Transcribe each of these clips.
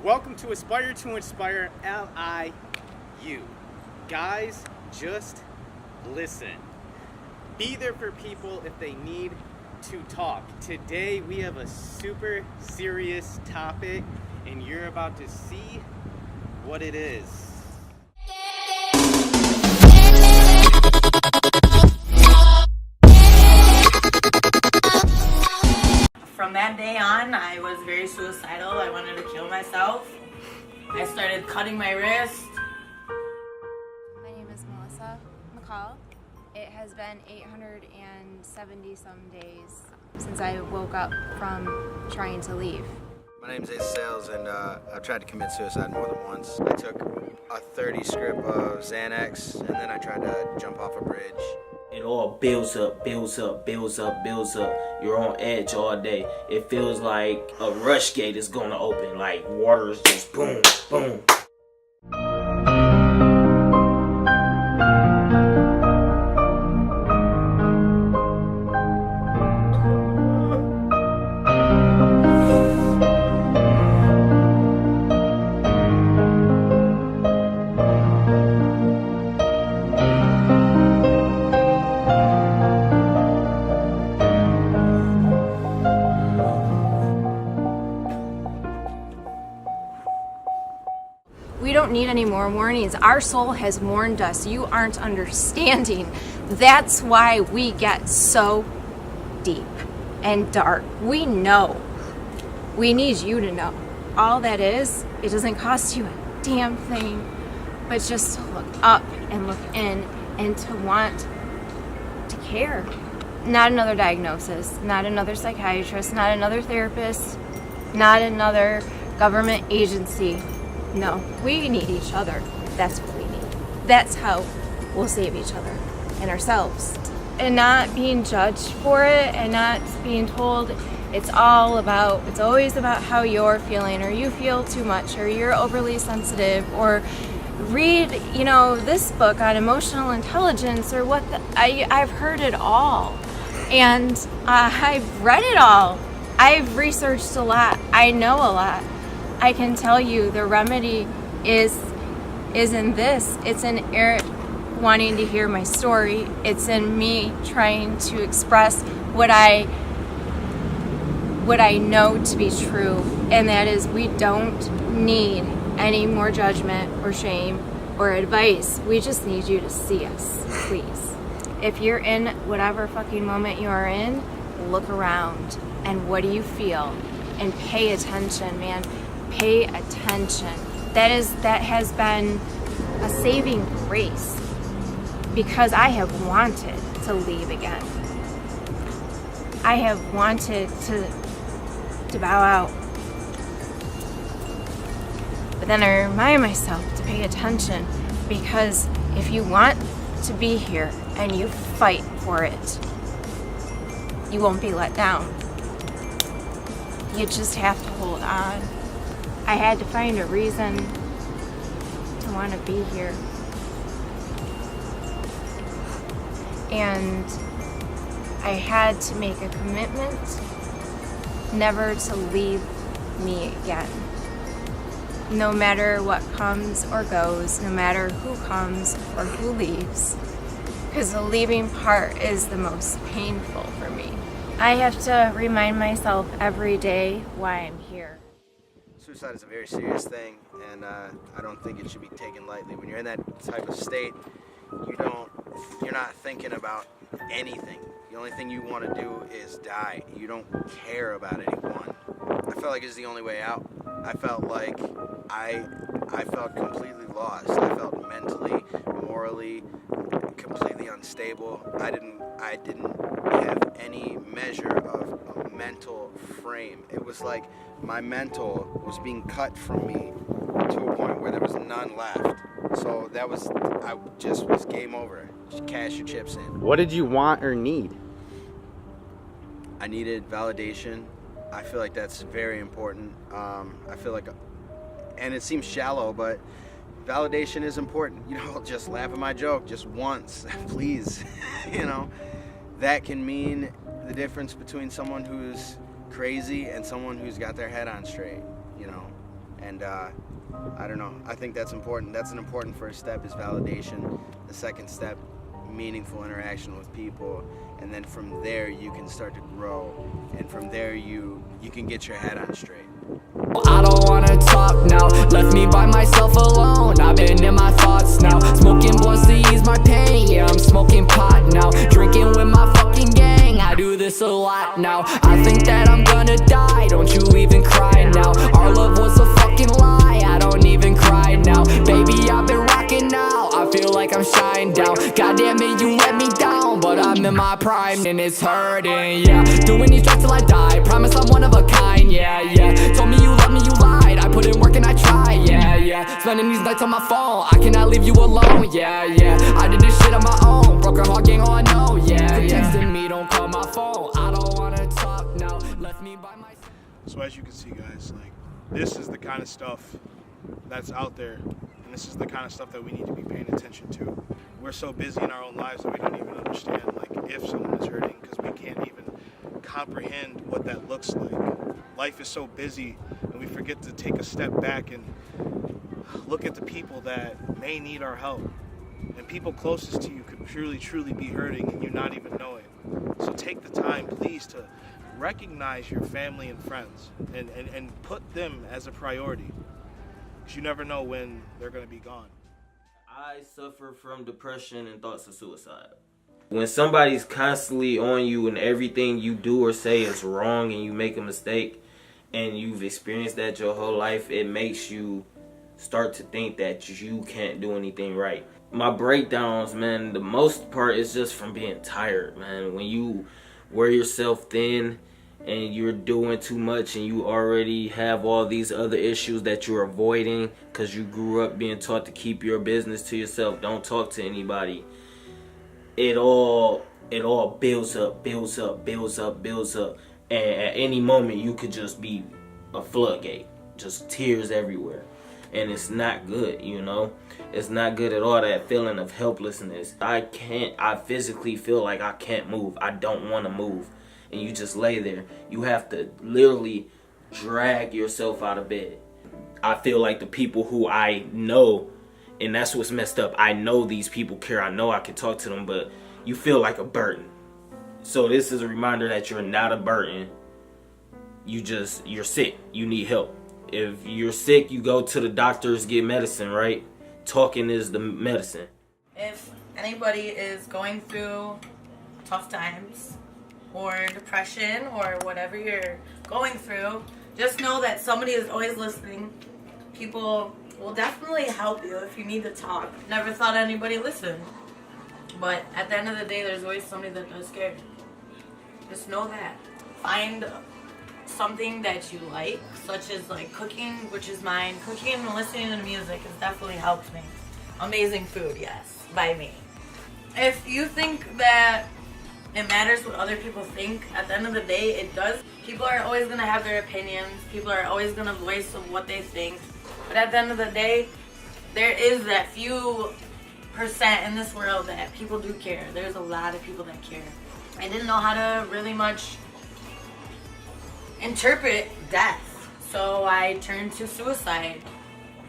Welcome to AspireToInspire LIU. Guys, just listen. Be there for people if they need to talk. Today we have a super serious topic and you're about to see what it is. From that day on, I was very suicidal. I wanted to kill myself. I started cutting my wrist. My name is Melissa McCall. It has been 870 some days since I woke up from trying to leave. My name is Asa Sayles, and I've tried to commit suicide more than once. I took a 30 script of Xanax, and then I tried to jump off a bridge. It all builds up, builds up, builds up, builds up. You're on edge all day. It feels like a rush gate is going to open, like water is just boom, boom. We don't need any more warnings. Our soul has warned us. You aren't understanding. That's why we get so deep and dark. We know. We need you to know. All that is, it doesn't cost you a damn thing, but just to look up and look in and to want to care. Not another diagnosis, not another psychiatrist, not another therapist, not another government agency. No, we need each other. That's what we need. That's how we'll save each other and ourselves. And not being judged for it and not being told it's always about how you're feeling, or you feel too much, or you're overly sensitive, or read, this book on emotional intelligence, or I've heard it all. And I've read it all. I've researched a lot. I know a lot. I can tell you the remedy is in this. It's in Eric wanting to hear my story. It's in me trying to express what I know to be true, and that is we don't need any more judgment or shame or advice. We just need you to see us, please. If you're in whatever fucking moment you are in, look around and what do you feel? And pay attention, man. Pay attention. That has been a saving grace, because I have wanted to leave again. I have wanted to bow out. But then I remind myself to pay attention, because if you want to be here and you fight for it, you won't be let down. You just have to hold on. I had to find a reason to want to be here. And I had to make a commitment never to leave me again. No matter what comes or goes, no matter who comes or who leaves, because the leaving part is the most painful for me. I have to remind myself every day why I'm here. Suicide is a very serious thing, and I don't think it should be taken lightly. When you're in that type of state, you're not thinking about anything. The only thing you want to do is die. You don't care about anyone. I felt like it was the only way out. I felt like I felt completely lost. I felt mentally, morally, completely unstable. I didn't have any measure of a mental frame. It was like my mental was being cut from me to a point where there was none left. So I just was game over. Just cash your chips in. What did you want or need? I needed validation. I feel like that's very important. I feel like, and it seems shallow, but validation is important. Just laugh at my joke just once, please. That can mean the difference between someone who's crazy and someone who's got their head on straight. And I don't know, I think that's important. That's an important first step, is validation. The second step, meaningful interaction with people, and then from there you can start to grow, and from there you can get your head on straight. I don't wanna talk now, left me by myself alone. I've been in my thoughts now, smoking blunts to ease my pain. Yeah, I'm smoking pot now, drinking with my fucking gang. I do this a lot now, I think that I'm gonna die. Don't you even cry now, our love was a fucking lie. I don't even cry now, baby, I've been rocking now. I feel like I'm shining down, goddamn it, you let me down. But I'm in my prime and it's hurting, yeah. Doing these drugs till I die, promise I'm one of a kind, yeah, yeah. Told me you love me, you lied, I put in work and I try, yeah, yeah. Spending these nights on my phone, I cannot leave you alone, yeah, yeah. I did this shit on my own, broke her heart, gang, oh I know, yeah, yeah. Texting me, don't call my phone, I don't wanna talk now, left me by myself. So as you can see, guys, like, this is the kind of stuff that's out there, and this is the kind of stuff that we need to be paying attention to. We're so busy in our own lives that we don't even understand, like, if someone is hurting, because we can't even comprehend what that looks like. Life is so busy, and we forget to take a step back and look at the people that may need our help. And people closest to you could truly be hurting, and you not even know it. So take the time, please, to recognize your family and friends, and put them as a priority, because you never know when they're going to be gone. I suffer from depression and thoughts of suicide. When somebody's constantly on you and everything you do or say is wrong and you make a mistake and you've experienced that your whole life, it makes you start to think that you can't do anything right. My breakdowns, man, the most part is just from being tired, man. When you wear yourself thin and you're doing too much and you already have all these other issues that you're avoiding because you grew up being taught to keep your business to yourself, don't talk to anybody. It all builds up, and at any moment you could just be a floodgate, just tears everywhere, and it's not good, you know. It's not good at all, that feeling of helplessness. I physically feel like I can't move. I don't want to move, and you just lay there. You have to literally drag yourself out of bed. I feel like the people who I know, and that's what's messed up, I know these people care, I know I can talk to them, but you feel like a burden. So this is a reminder that you're not a burden. You're sick, you need help. If you're sick, you go to the doctors, get medicine, right? Talking is the medicine. If anybody is going through tough times or depression or whatever you're going through, just know that somebody is always listening. People will definitely help you if you need to talk. Never thought anybody listened. But at the end of the day, there's always somebody that does care. Just know that. Find something that you like, such as like cooking, which is mine. Cooking and listening to music has definitely helped me. Amazing food, yes, by me. If you think that it matters what other people think, at the end of the day, it does. People are always going to have their opinions. People are always going to voice of what they think. But at the end of the day, there is that few % in this world that people do care. There's a lot of people that care. I didn't know how to really much interpret death, so I turned to suicide.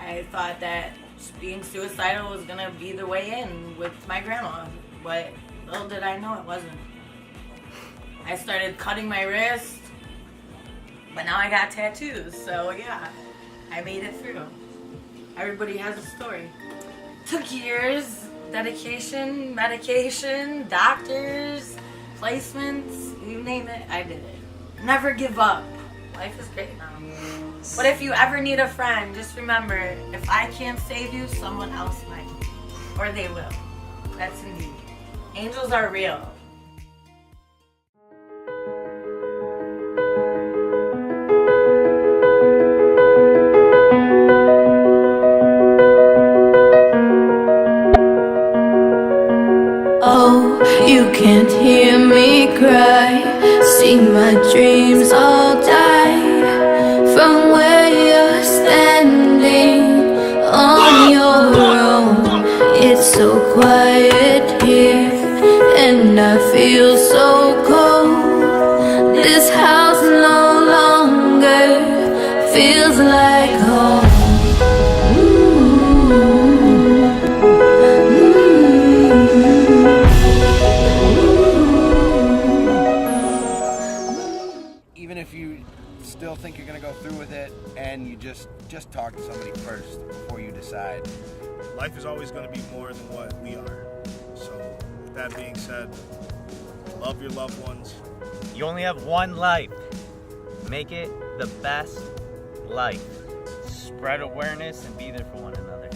I thought that being suicidal was gonna be the way in with my grandma, but little did I know it wasn't. I started cutting my wrist, but now I got tattoos, so yeah, I made it through. Everybody has a story. Took years, dedication, medication, doctors, placements, you name it, I did it. Never give up. Life is great now. But if you ever need a friend, just remember, if I can't save you, someone else might. Or they will. That's indeed. Angels are real. Oh, you can't hear me cry. See my dreams all die from where you're standing on your own. It's so quiet here, and I feel so cold. This house no longer feels like home. gonna go through with it, and you just talk to somebody first before you decide. Life is always going to be more than what we are. So, with that being said, love your loved ones. You only have one life. Make it the best life. Spread awareness and be there for one another.